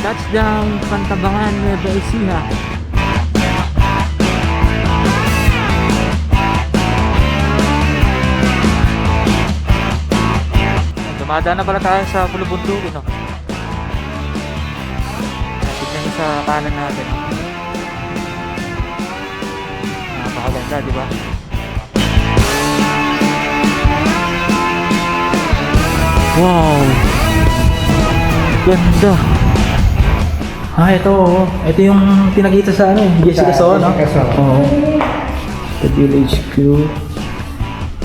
Touchdown, Pantabangan, Nueva Ecija. Dumadaan na pala tayo sa Bulubundukin, no? Tignan nyo sa kanan natin. Napakaganda, di ba? Wow! Ganda! Ito yung pinakita sa ano, Jessica Soho, no? Oo. The village grew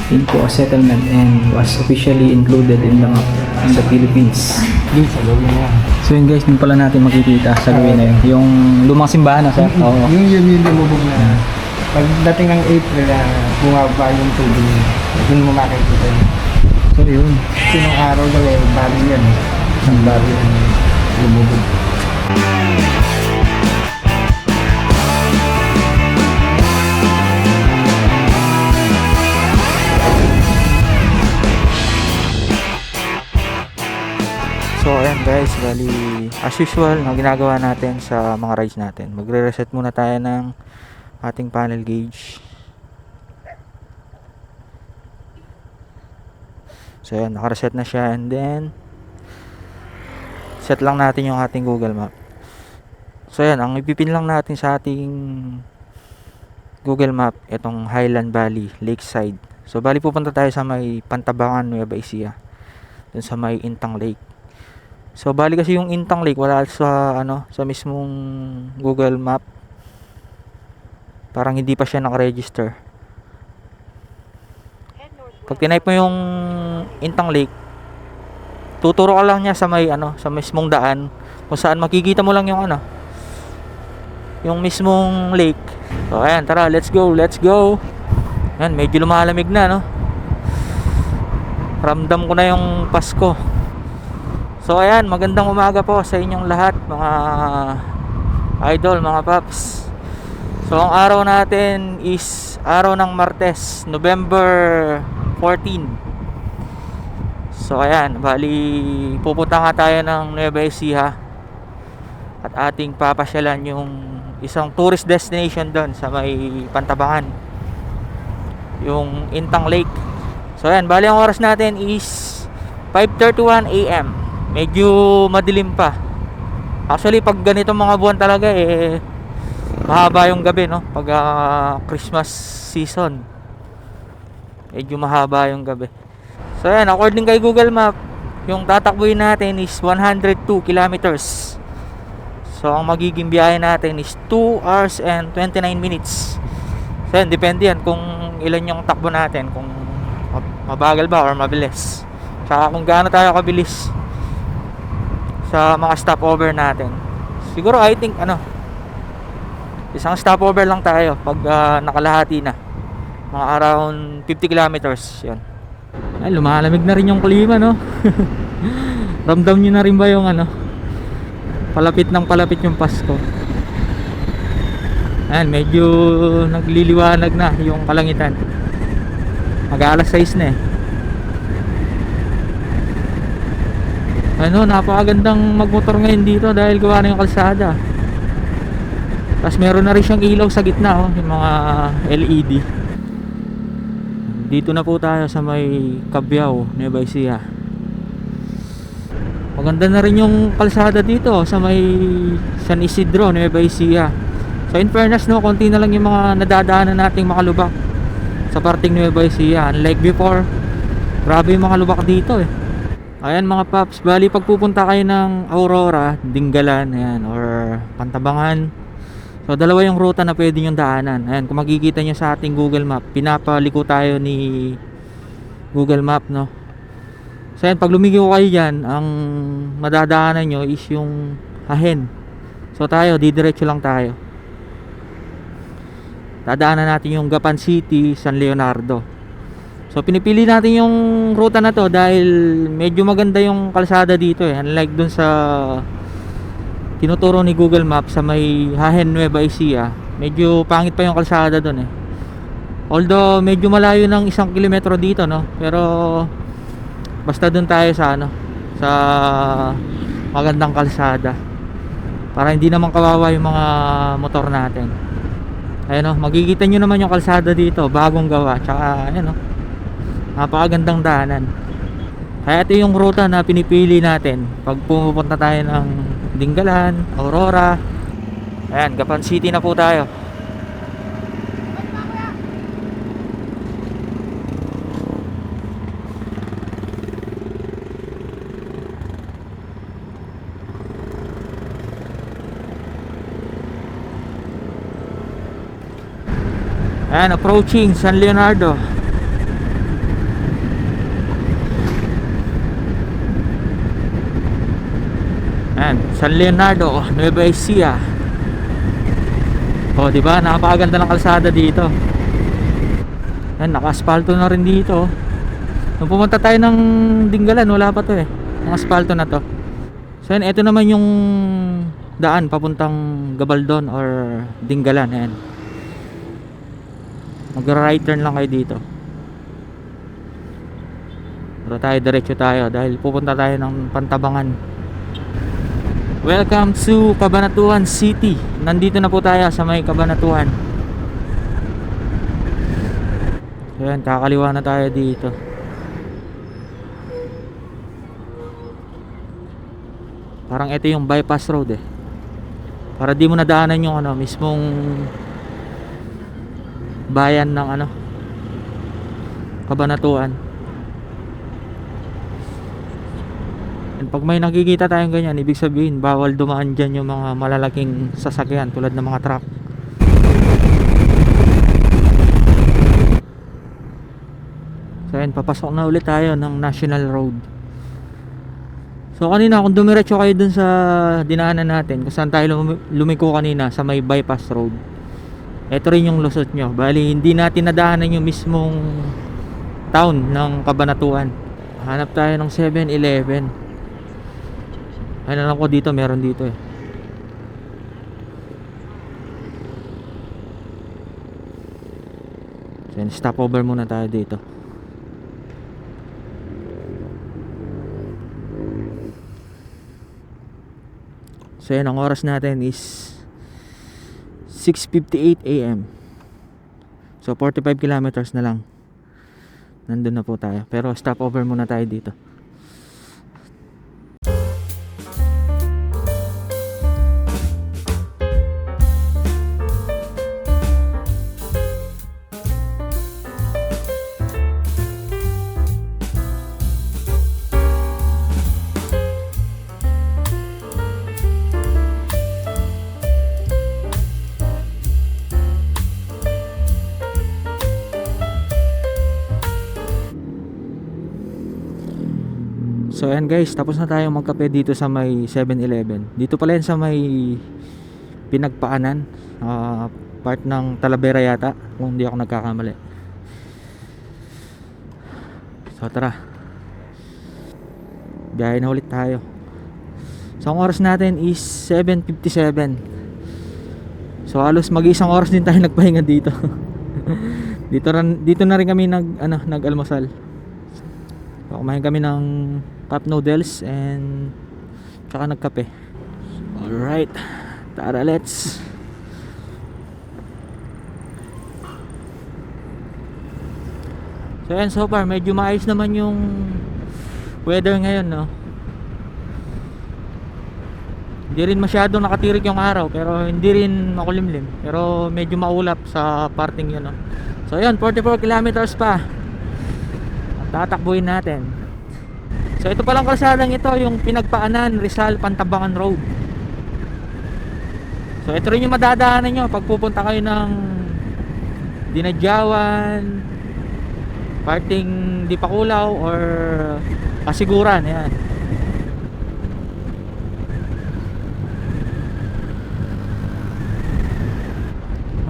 into a settlement and was officially included in the Philippines. So yun guys, din pala natin makikita sa gawin na yun. Yung lumang simbahan na, sir? Oo. Yung lumubog na. Pagdating ng April, bumaba yung tubig. Doon mo makikita yun. So yun. Sinong araw daw bali yan. Isang bali yan lumubog. So ayan guys, bali as usual na ginagawa natin sa mga rides natin, magre-reset muna tayo ng ating panel gauge. So ayan, naka-reset na siya, and then set lang natin yung ating Google Map. So ayan, ang ipipin lang natin sa ating Google Map itong Highland Valley, Lakeside. So bali pupunta tayo sa may Pantabangan, Nueva Ecija, dun sa may Intang Lake. So bali kasi yung Intang Lake wala sa sa mismong Google Map. Parang hindi pa siya naka-register. Pag tinype mo yung Intang Lake, tuturo ka lang niya sa may sa mismong daan kung saan makikita mo lang yung yung mismong lake. So ayan, tara, let's go. Ayan, medyo lumalamig na, no? Ramdam ko na yung Pasko. So ayan, magandang umaga po sa inyong lahat, mga idol, mga paps. So ang araw natin is araw ng Martes, November 14. So ayan, bali pupunta nga tayo ng Nueva Ecija at ating papasyalan yung isang tourist destination doon sa may Pantabangan, yung Intang Lake. So ayan, bali ang oras natin is 5:31 AM. Medyo madilim pa. Actually pag ganitong mga buwan talaga mahaba yung gabi, no? Pag Christmas season, medyo mahaba yung gabi. So ayan, according kay Google Map, yung tatakbuhin natin is 102 kilometers. So ang magiging biyahe natin is 2 hours and 29 minutes. So ayan, depende yan kung ilan yung takbo natin, kung mabagal ba or mabilis, saka kung gaano tayo kabilis sa mga stopover natin. Siguro I think isang stopover lang tayo pag nakalahati na, mga around 50 kilometers. Yan. Ay, lumalamig na rin yung klima, no? Ramdam nyo na rin ba yung palapit yung Pasko? Ayan, medyo nagliliwanag na yung kalangitan. Mag-aalas 6 na napakagandang magmotor ngayon dito dahil gawa na yung kalsada. Tapos meron na rin siyang ilaw sa gitna, yung mga LED. Dito na po tayo sa may Cabiao, Nueva Ecija. Maganda na rin yung kalsada dito sa may San Isidro, Nueva Ecija. So in fairness, konti na lang yung mga nadadaanan nating makalubak sa parting Nueva Ecija. Unlike before, grabe yung mga lubak dito Ayan mga paps, bali pagpupunta kayo ng Aurora, Dingalan, ayan, or Pantabangan. So dalawa yung ruta na pwede yung daanan. Ayan, kung makikita nyo sa ating Google Map, pinapaliko tayo ni Google Map, no? So ayan, pag lumigo kayo dyan, ang madadaanan nyo is yung Ahen. So tayo, didiretso lang tayo. Dadaanan natin yung Gapan City, San Leonardo. So pinipili natin yung ruta na to dahil medyo maganda yung kalsada dito unlike dun sa tinuturo ni Google Map sa may Hahen, Nueva Ecija. Medyo pangit pa yung kalsada dun although medyo malayo ng 1 kilometro dito, no? Pero basta dun tayo sa sa magandang kalsada. para hindi naman kawawa yung mga motor natin. Ayun, makikita nyo naman yung kalsada dito, bagong gawa. Tsaka ayun, napakagandang daanan. Kaya ito yung ruta na pinipili natin pag pumupunta tayo ng Dingalan, Aurora. Ayan, Gapan City na po tayo. Ayan, approaching San Leonardo. Ayan, San Leonardo, Nueva Ecija. Oh, di ba? Napakaganda ng kalsada dito. Ayan, naka-asfalto na rin dito. Nung pumunta tayo ng Dingalan, wala pa to eh. Ang asfalto na to. So, ayan, ito naman yung daan papuntang Gabaldon or Dingalan. Ayan. Mag-right turn lang kayo dito. Pero tayo, diretso tayo dahil pupunta tayo ng Pantabangan. Welcome to Cabanatuan City. Nandito na po tayo sa may Cabanatuan. Ayan, kakaliwa na tayo dito. Parang ito yung bypass road eh. Para di mo nadaanan yung mismong bayan ng Cabanatuan. And pag may nakikita tayong ganyan, ibig sabihin bawal dumaan dyan yung mga malalaking sasakyan tulad ng mga truck. So ayan, papasok na ulit tayo ng National Road. So kanina kung dumiretso kayo dun sa dinaanan natin, kung saan tayo lumiko kanina sa may bypass road, ito rin yung lusot nyo. Bali hindi natin nadaanan yung mismong town ng Cabanatuan. Hanap tayo ng 7-Eleven. Ay, alam ko dito, meron dito eh. So, stop over muna tayo dito. So yan, ang oras natin is 6:58 AM. So 45 kilometers na lang. Nandun na po tayo. Pero stop over muna tayo dito. So ayan guys, tapos na tayo magkape dito sa may 7-Eleven. Dito pala yan sa may Pinagpaanan, part ng Talavera yata, kung hindi ako nagkakamali. So tara, biyahe na ulit tayo. So ang oras natin is 7:57. So halos mag-isang oras din tayo nagpahinga dito. dito na rin kami nag-almusal. So, kumain kami ng cup noodles and tsaka nagkape. Alright, tara, let's. So yan, so far medyo maayos naman yung weather ngayon, no? Hindi rin masyadong nakatirik yung araw, pero hindi rin makulimlim, pero medyo maulap sa parting yun, no? So yan, 44 kilometers pa tatakbuhin natin. So ito palang kalsadang ito, yung Pinagpaanan, Rizal, Pantabangan Road. So ito rin yung madadaanan nyo pag pupunta kayo ng Dinadyawan, parting Dipakulaw or Kasiguran. Yan.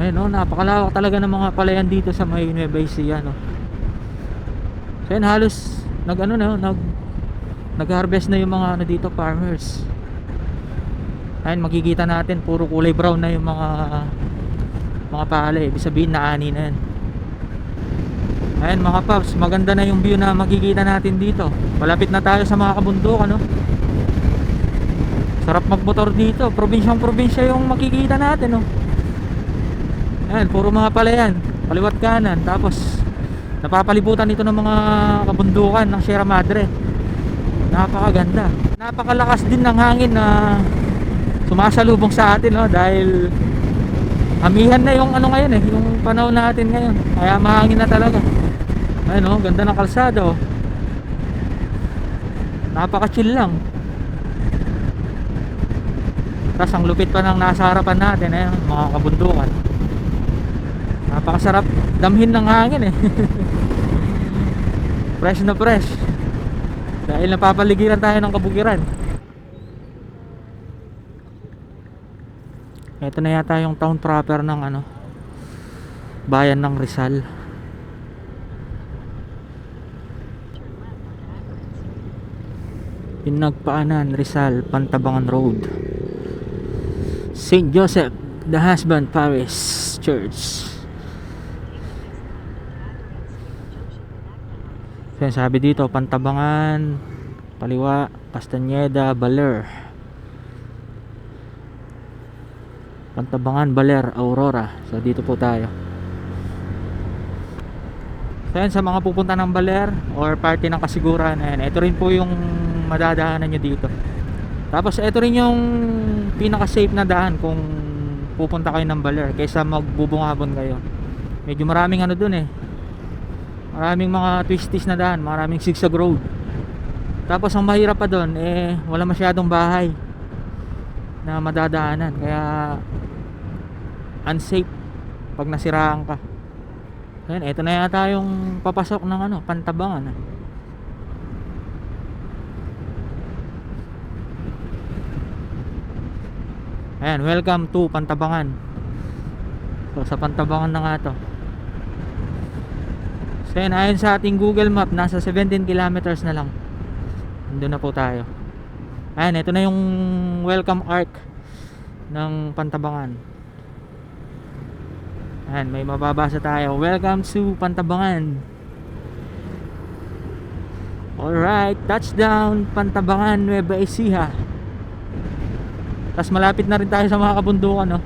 Ayun, no, napakalawak talaga ng mga palayan dito sa may Nueva Ecija, no. So yan, halos nag-harvest na yung mga dito, farmers. Ayun, makikita natin puro kulay brown na yung mga palay. Ibig sabihin na ani na yan. Ayun mga paps, maganda na yung view na makikita natin dito. Malapit na tayo sa mga kabundukan, no? Sarap magmotor dito. Probinsyang probinsya yung makikita natin, oh. Ayan, puro mga palayan, kaliwat kanan. Tapos napapalibutan ito ng mga kabundukan ng Sierra Madre. Napakaganda. Napakalakas din ng hangin na sumasalubong sa atin, no? Dahil amihan na yung ano ngayon, yung panahon natin ngayon. Kaya mahangin na talaga. Ayun, oh, ganda ng kalsada, oh. Napaka-chill lang. Tapos ang lupit pa ng nasa harapan natin, mga kabundukan. Napakasarap damhin ng hangin, Fresh na fresh. Dahil napapaligiran tayo ng kabukiran. Ito na yata yung town proper ng bayan ng Rizal. Pinagpaanan, Rizal, Pantabangan Road. St. Joseph the Husband Parish Church. So, sabi dito, Pantabangan, kaliwa, Castañeda, Baler. Pantabangan, Baler, Aurora. So dito po tayo. So yan, sa mga pupunta ng Baler or party ng Kasiguran, ayan, ito rin po yung madadaanan nyo dito. Tapos ito rin yung pinaka safe na daan kung pupunta kayo ng Baler kaysa magbubungabon kayo. Medyo maraming dun, maraming mga twisties na daan, maraming zigzag road. Tapos ang mahirap pa dun, wala masyadong bahay na madadaanan, kaya unsafe pag nasiraan ka. Ayan, eto na yata yung papasok ng Pantabangan. Ayan, welcome to Pantabangan. So sa Pantabangan na nga to. So ayan, ayon sa ating Google Map, nasa 17 kilometers na lang. Nandun na po tayo. Ayan, ito na yung welcome arc ng Pantabangan. Ayan, may mababasa tayo. Welcome to Pantabangan. Alright, touchdown Pantabangan, Nueva Ecija. Tapos malapit na rin tayo sa mga kabundukan, no?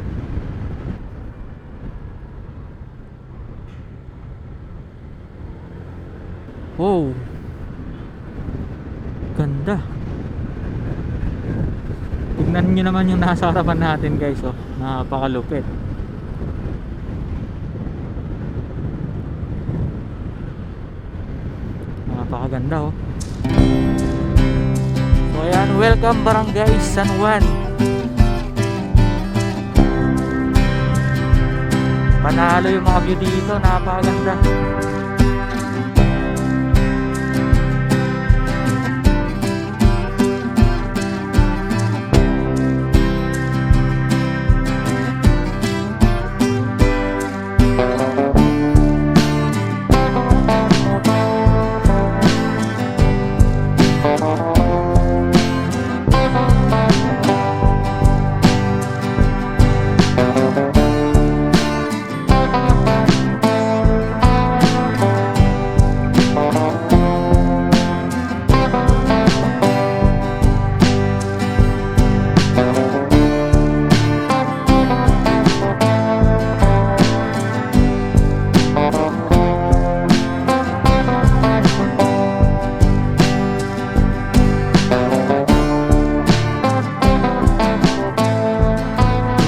Wow, ganda. Tignan nyo naman yung nasa harapan natin, guys, oh. Napakalupit. Napakaganda, oh. So ayan, welcome Barangay San Juan. Panalo yung mga view dito, napakaganda.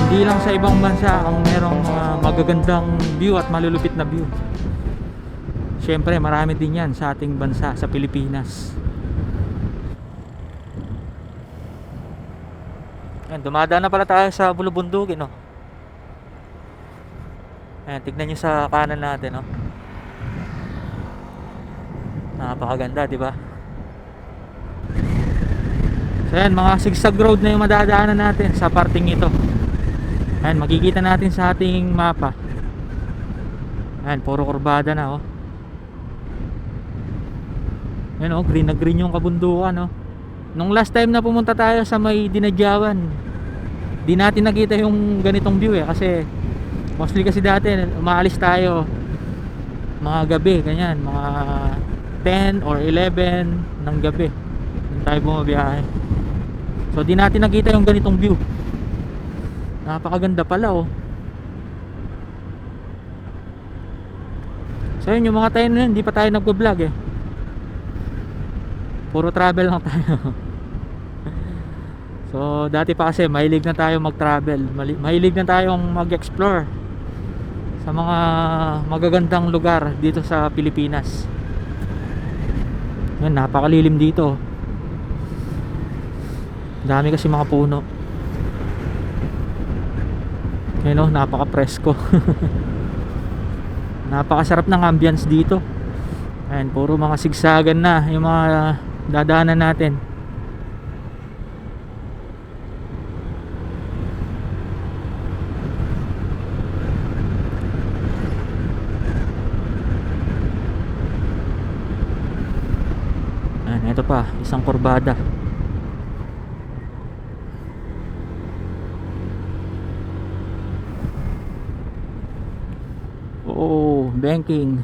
Hindi lang sa ibang bansa ang merong magagandang view at malulupit na view. Siyempre marami din yan sa ating bansa, sa Pilipinas. Ayan, dumadaan na pala tayo sa Bulubundukin, no? Ayan, tignan nyo sa kanan natin, no? Napakaganda, di ba? So ayan, mga zigzag road na yung madadaanan natin sa parting ito. Ayan, makikita natin sa ating mapa. Ayan, puro kurbada na, oh. Ayan, oh, green na green yung kabundukan, oh. Nung last time na pumunta tayo sa may Dinadyawan, di natin nakita yung ganitong view, kasi mostly kasi dati umaalis tayo mga gabi, ganyan, mga 10 or 11 ng gabi, hindi tayo bumabiyahe. So So di natin nakita yung ganitong view. Napakaganda pala oh. So yun, yung mga tayo na yun, hindi pa tayo nagpo-vlog eh. Puro travel lang tayo. So dati pa kasi mahilig na tayo mag-travel, mahilig na tayong mag-explore sa mga magagandang lugar dito sa Pilipinas. Yan, napakalilim dito. Dami kasi mga puno. Yan o, napaka-presko. Napakasarap ng ambience dito. Ayan, puro mga sigsagan na yung mga dadaanan natin. Ayan, ito pa, isang kurbada. Oh, banking.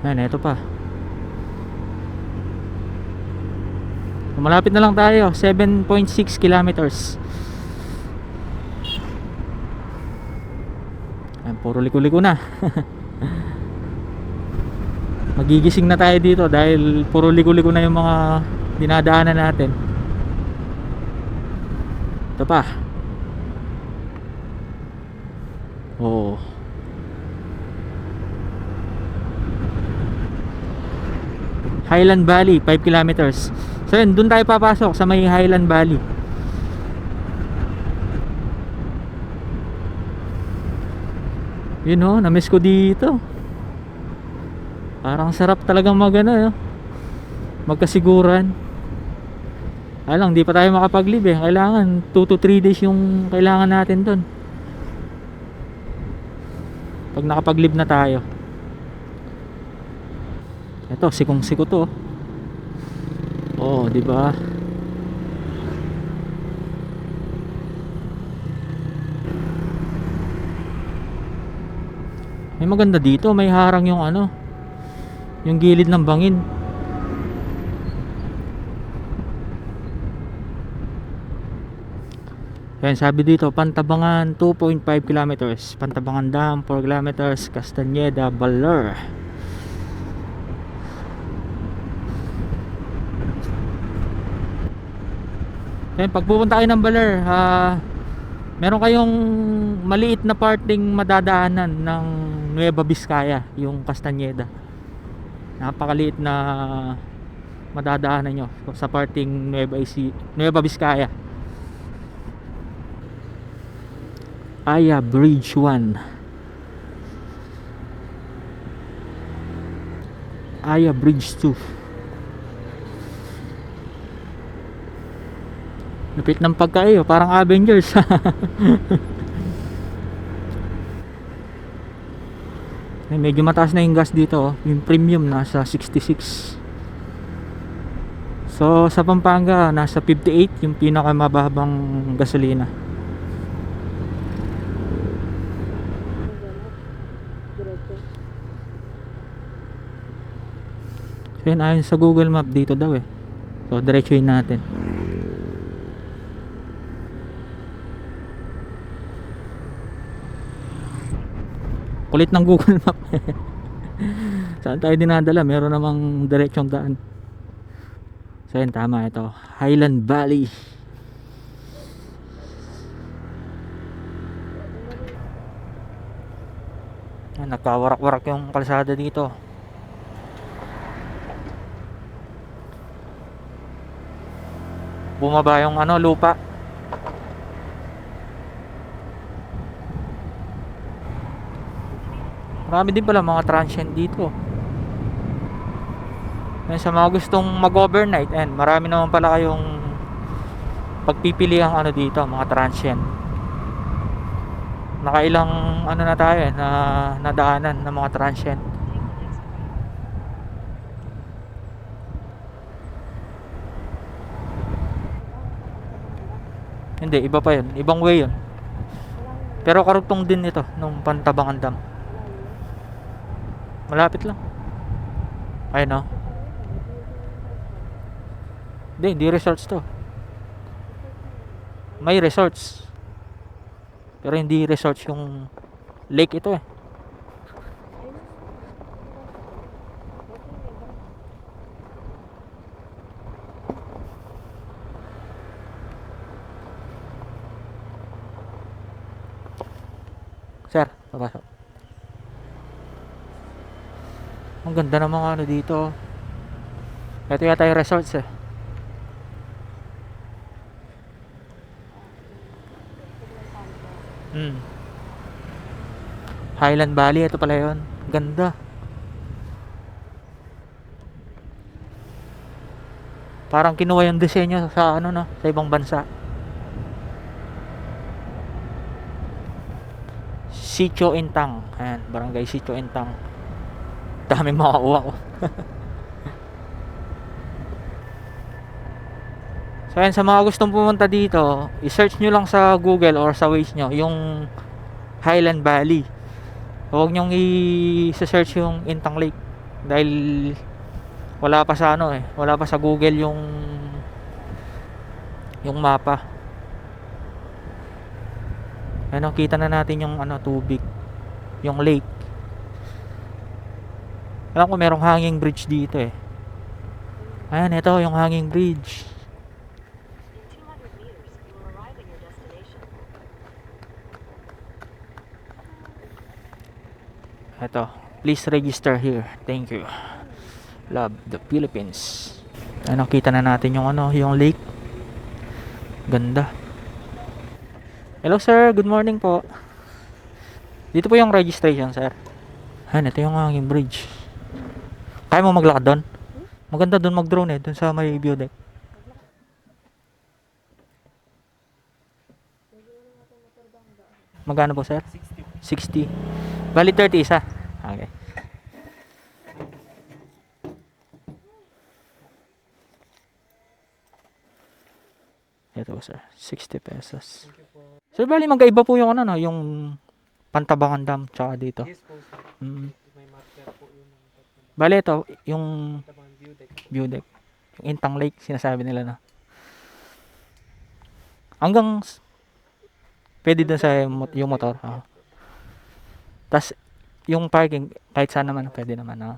Ayan, ito pa. Malapit na lang tayo, 7.6 kilometers. Ayan, puro liko-liko na. Magigising na tayo dito dahil puro liko-liko na yung mga dinadaanan natin. Ito pa. Oh. Highland Valley, 5 kilometers. So yun, dun tayo papasok sa may Highland Valley. Yun oh, na-miss ko dito. Parang sarap talagang magkasiguran. Alang, di pa tayo makapag-live eh. Kailangan 2 to 3 days yung kailangan natin dun. Pag nakapag-live na tayo. Ito, sikong-siko to. Oh, di ba? May maganda dito, may harang yung yung gilid ng bangin. Ayan, sabi dito, Pantabangan 2.5 kilometers, Pantabangan Dam 4 kilometers, Castañeda, Baler. Ayan, pag pupunta kayo ng Baler, meron kayong maliit na parting madadaanan ng Nueva Vizcaya, yung Castañeda. Napakaliit na madadaanan nyo sa parting Nueva Vizcaya. Aya Bridge 1, Aya Bridge 2. Lupit ng pagkayo, parang Avengers. Ay, medyo mataas na yung gas dito oh. Yung premium nasa 66. So sa Pampanga nasa 58 yung pinakamababang gasolina. So yun, ayon sa Google Map dito daw eh. So diretsuhin natin. Kulit ng Google Map. Saan tayo dinadala? Meron namang direksyong daan. So yun, tama ito. Highland Valley. Nagkawarak-warak yung kalsada dito. Bumaba yung lupa. Marami din pala mga transient dito. Yan, sa mga gustong mag-overnight, marami naman pala kayong pagpipili ang dito, mga transient. Nakailang na tayo na nadaanan ng mga transient. Hindi, iba pa yun, ibang way yun. Pero karugtong din ito nung Pantabangan Dam. Malapit lang. Ayun no. Hindi resorts to. May resorts. Pero hindi resorts yung lake ito eh. Sir, papasok. Ang ganda ng mga ano dito. Ito yata yung resorts eh. Highland Valley, ito pala yun. Ganda. Parang kinuha yung disenyo sa ano no, sa ibang bansa. Sitio Intang. Ayan, barangay Sitio Intang. Dami makakuha ko. So ayan, sa mga gustong pumunta dito, i-search nyo lang sa Google or sa Waze nyo yung Highland Valley. Huwag nyong i-search yung Intang Lake dahil wala pa sa ano eh, wala pa sa Google yung mapa. Ano, kita na natin yung ano, tubig, yung lake. Alam ko merong hanging bridge dito eh. Ayan, ito yung hanging bridge. Ito, please register here. Thank you. Love the Philippines. Ano, kita na natin yung ano, yung lake. Ganda. Hello sir, good morning po. Dito po yung registration sir. Ayan, ito yung hanging bridge. Kaya mo maglakad doon? Maganda doon mag-drone eh, doon sa may view deck. Magkano po sir? 60. Bali 30 isa. Okay. Ito po sir, 60 pesos. Sir, bali magkaiba po yung ano no, yung Pantabangan Dam tsaka dito. Bali ito, yung view deck. Yung Intang Lake, sinasabi nila na. Hanggang pwede doon sa yung motor. Tas yung parking, kahit saan naman, pwede naman.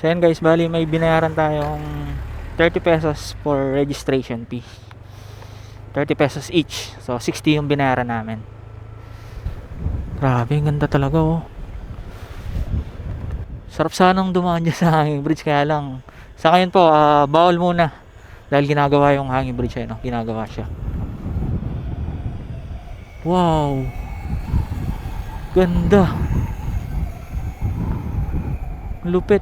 So yan guys, bali may binayaran tayong 30 pesos for registration fee. 30 pesos each. So 60 yung binayaran namin. Grabe, ang ganda talaga oh. Sarap sanang dumaan dyan sa hanging bridge, kaya lang sa ngayon po, bawal muna. Dahil ginagawa yung hanging bridge eh, no? Ginagawa siya. Wow. Ganda. Lupit.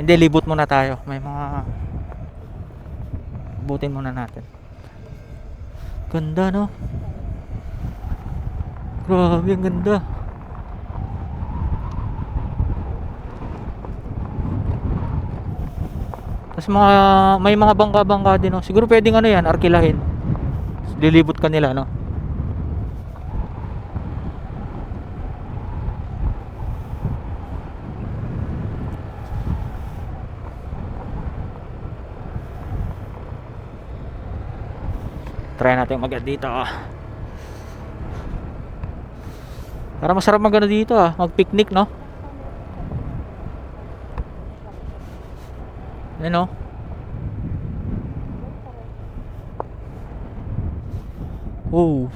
Hindi, libot muna tayo. May mga butin muna natin. Ganda no? Grabe, ang ganda. Tapos may mga bangka-bangka din no? Siguro pwedeng ano yan, arkilahin. Lilibot ka nila no? Try natin mag-add dito Para masarap mag-ano dito mag-picnic no. Ano? Oh.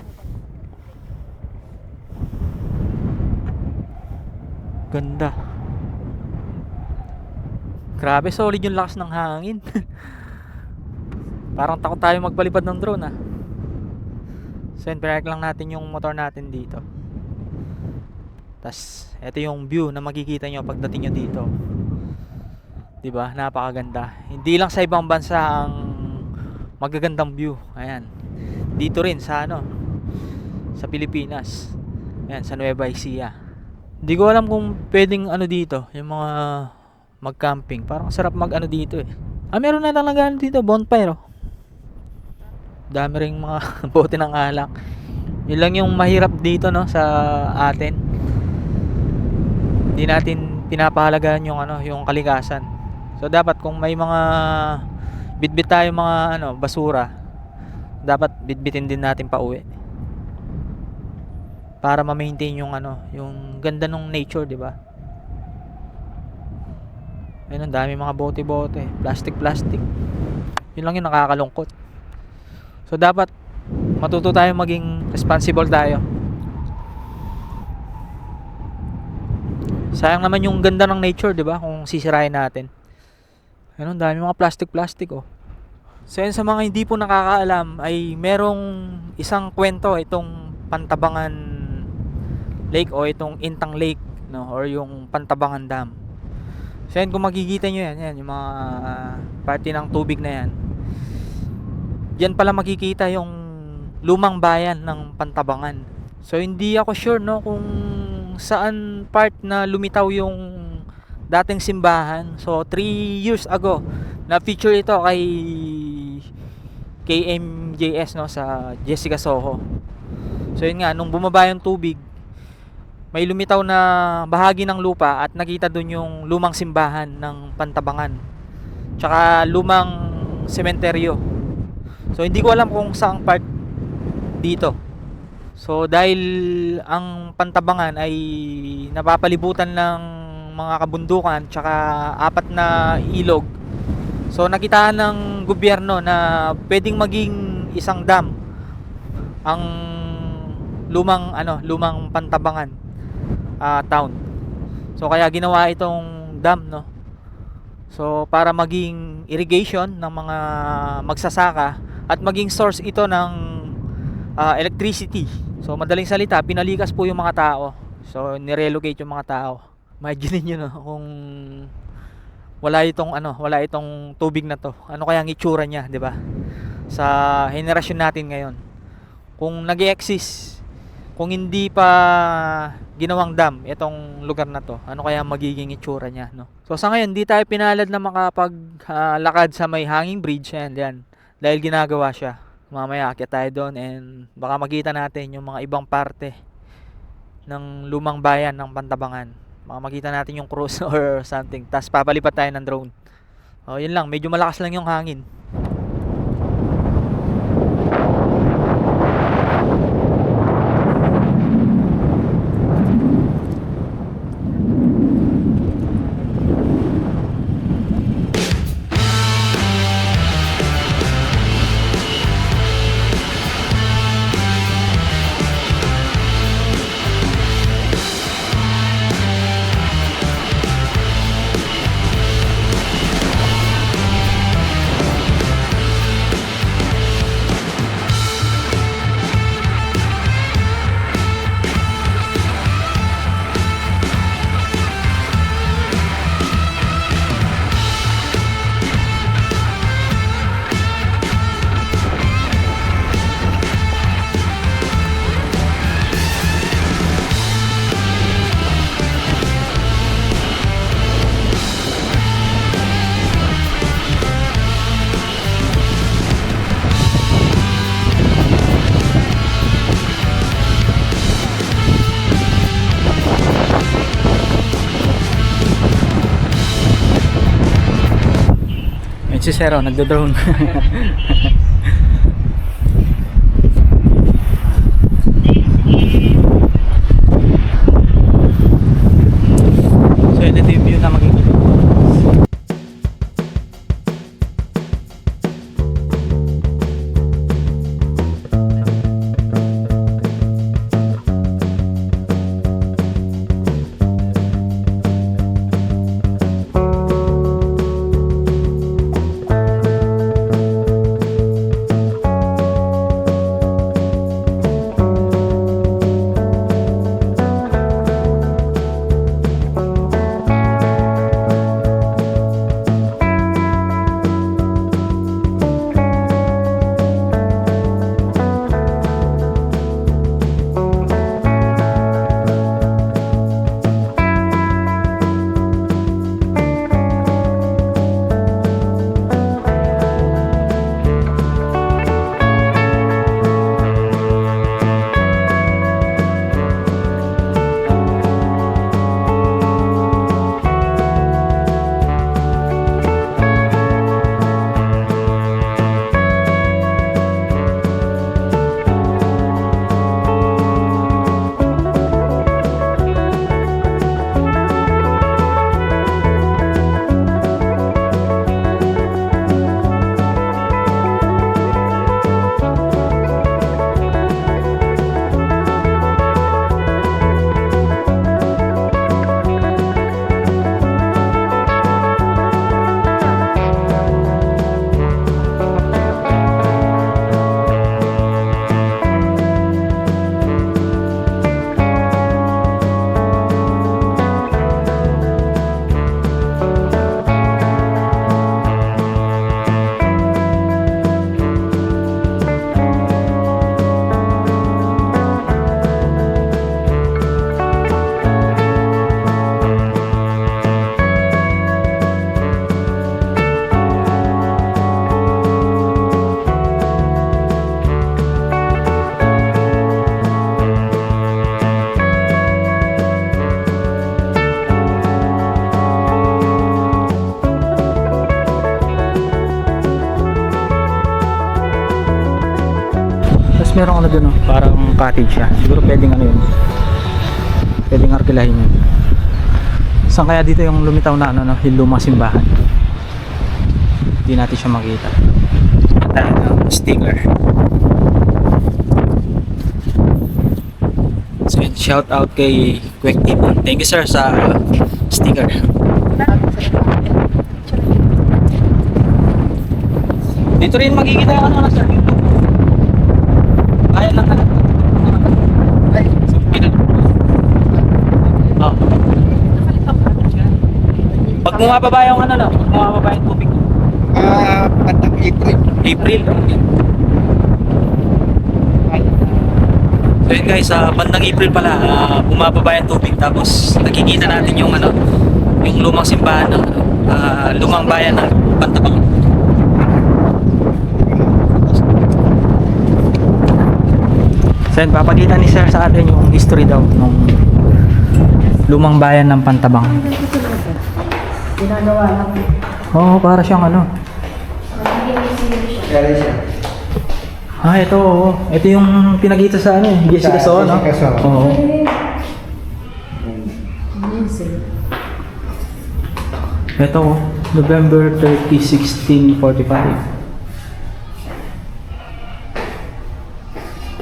Ganda. Grabe, solid yung lakas ng hangin. Parang takot tayo magpalipad ng drone So yun, pinark lang natin yung motor natin dito. Tas ito yung view na makikita nyo pagdating nyo dito. Diba? Napakaganda. Hindi lang sa ibang bansa ang magagandang view. Ayan. Dito rin sa sa Pilipinas. Ayan, sa Nueva Ecija. Hindi ko alam kung pwedeng dito, yung mga mag-camping. Parang sarap mag dito Meron na talaga dito, bonfire, oh. Dami ring mga bote ng alak. Yun lang yung mahirap dito, no, sa atin. Hindi natin pinapahalagaan yung yung kalikasan. So dapat kung may mga bitbit tayo mga basura, dapat bitbitin din natin pauwi. Para ma-maintain yung yung ganda ng nature, 'di ba? Ayun, ang dami mga bote-bote, plastic. Yun lang yung nakakalungkot. So dapat matuto tayo maging responsible tayo. Sayang naman yung ganda ng nature, 'di ba? Kung sisirain natin. Ayun, ang dami mga plastic, oh. So yun, sa mga hindi po nakakaalam, ay merong isang kwento itong Pantabangan Lake o itong Intang Lake, no, or yung Pantabangan Dam. So yan, kung makikita nyo yan yung mga parte ng tubig na yan, yan pala makikita yung lumang bayan ng Pantabangan. So hindi ako sure, no, kung saan part na lumitaw yung dating simbahan. So 3 years ago na feature ito kay KMJS, no, sa Jessica Soho. So yun nga, nung bumaba yung tubig, may lumitaw na bahagi ng lupa at nakita dun yung lumang simbahan ng Pantabangan, tsaka lumang sementeryo. So hindi ko alam kung saang part dito. So dahil ang Pantabangan ay napapalibutan ng mga kabundukan tsaka 4 na ilog, so nakitaan ng gobyerno na pwedeng maging isang dam ang lumang Pantabangan town. So kaya ginawa itong dam, no. So para maging irrigation ng mga magsasaka at maging source ito ng electricity. So madaling salita, pinalikas po yung mga tao. So nirelocate yung mga tao. Imagine niyo, no, kung wala itong tubig na to. Ano kaya ang itsura niya, 'di ba? Sa henerasyon natin ngayon. Kung nag-e-exist, kung hindi pa ginawang dam itong lugar na to, ano kaya magiging itsura niya, no? So sa ngayon, di tayo pinalad na makapaglakad sa may hanging bridge, yan, dahil ginagawa siya. Mamaya aakyat tayo doon and baka makita natin yung mga ibang parte ng lumang bayan ng Pantabangan. Baka makita natin yung cruise or something. Tapos papalipat tayo ng drone. Yun lang, medyo malakas lang yung hangin. Si Zero nagdo-drone. So ito yung view na makikita. na dun, oh. Parang cottage siya. Siguro pwedeng ano yun. Pwedeng arkilahin yun. Saan kaya dito yung lumitaw na ano, yung lumang simbahan? Hindi natin siya makita. Sticker. So yun, shout out kay Quick Tipon. Thank you sir sa sticker. Dito rin makikita yung ano na sir. Bayan lang ka. Oh. Pag bumababa yung ano no, pag bumababa yung tubig. Bandang April. April. So yun guys, bandang April pala, bumababa yung tubig tapos nakikita natin yung ano, yung lumang simbahan ng lumang bayan ng Pantabang. So yun, papakita ni sir sa atin yung history daw ng lumang bayan ng Pantabang. Ginagawa lang. Oo, para siyang ano. Kaya siya. Ito, oo. Ito yung pinakita sa ano, Jessica Soho, no? Jessica Soho. Oo. Ito, November 30, 1645.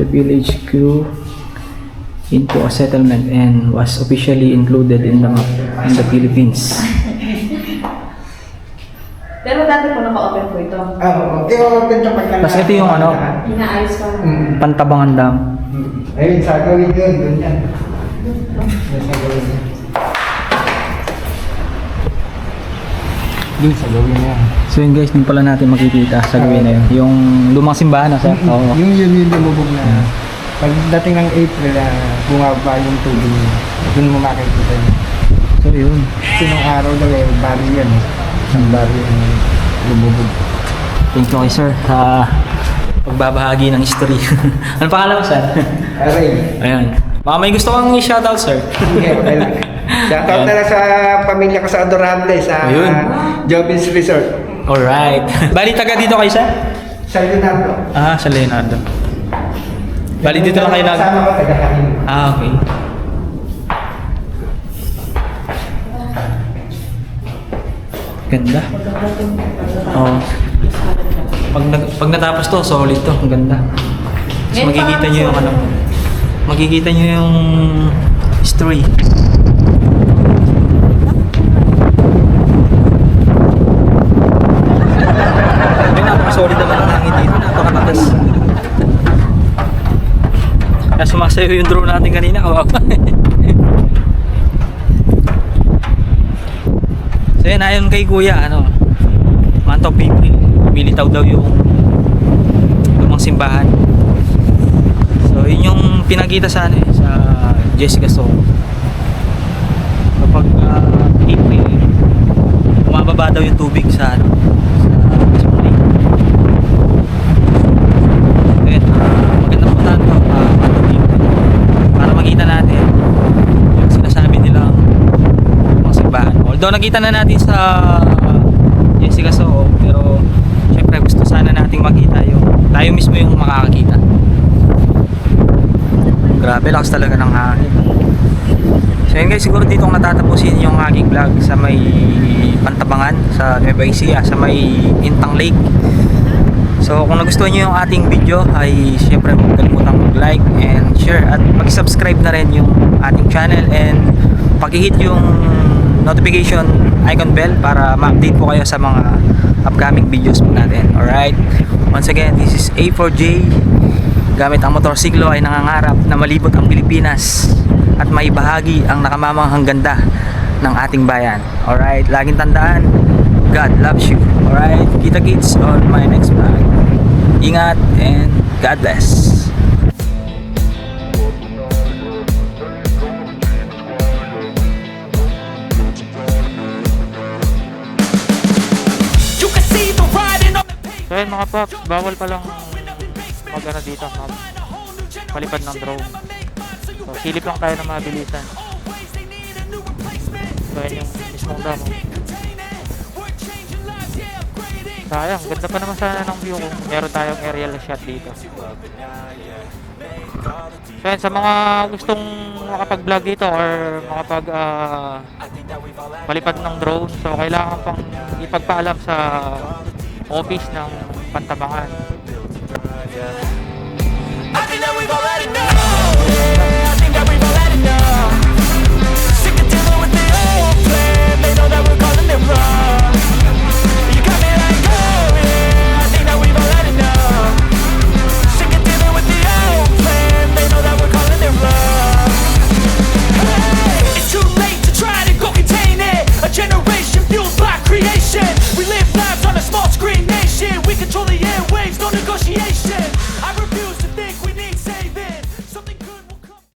The village grew into a settlement and was officially included in the Philippines. Pero dati po naka-open po ito. Oo. I-open siya pagka. Tapos ito yung ano, Inaayos pa. Pantabangan Dam. Ayun, sa gawin yun. Doon yan. Doon sa gawin yan. Doon sa gawin yan. So yun guys, din pala natin makikita sa gawin na yun. Yung lumang simbahan na sir. Oo. Yung lumubog na. Pagdating ng April, bumaba yung tubig. Doon mo makikita yun. So yun. Sinong araw daw bari yan. Isang bari yung lumubog. Thank you kay sir sa pagbabahagi ng history. Ano pangalan mo sir? Aray. Ayan. Baka may gusto kang i-shoutout sir. Shoutout na lang sa pamilya ko sa Adorable, sa Ayun. Jobins Resort. Alright. Bali taga dito kayo sir? Sa Leonardo. Sa Leonardo. Bali dito lang kayo Kasama ko taga-kanin. Okay. Ganda. Oo. Pag natapos to, solid to. Ang ganda. Tapos makikita nyo yung ano. Makikita nyo yung history. Ay, napaka-solid naman ang hangin dito. Napakatatas. Kaya sumasayo yung drone natin kanina. Kawawa. So yun, ayon kay kuya, ano, month of April, militaw daw yung lumang simbahan. So yun yung pinakita sa ano, sa Jessica Soho. Kapag April, bumababa daw yung tubig sa ano, sa lake. So yun, magandang puntahan to, month of April, para makita natin yung sinasabi nilang lumang simbahan. Although nakita na natin sa Jessica Soho, pero syempre gusto sana nating makita yung tayo mismo yung makakakita. Grabe, lakas talaga ng hangin. So yun guys, siguro dito kung natatapusin yung aking vlog sa may Pantabangan, sa Nueva Ecija, sa may Intang Lake. So kung nagustuhan nyo yung ating video ay syempre huwag kalimutang mag-like and share at mag-subscribe na rin yung ating channel and pag-hit yung notification icon bell para ma-update po kayo sa mga upcoming videos po natin. Alright, once again, this is A4J. Gamit ang motorsiklo ay nangangarap na malibot ang Pilipinas at maibahagi ang nakamamanghang ganda ng ating bayan. Alright, laging tandaan, God loves you. Alright, kita kits on my next vlog. Ingat and God bless. So yun mga paps, bawal palang mag-ano dito, palipad ng drone. So silip lang tayo ng mabilisan. So yun yung mismong damo. Sayang, ganda pa naman sana ng view kung meron tayong aerial shot dito. So yan, sa mga gustong makapag-vlog dito or makapag palipad ng drone, so kailangan pang ipagpaalam sa office ng Pantabangan.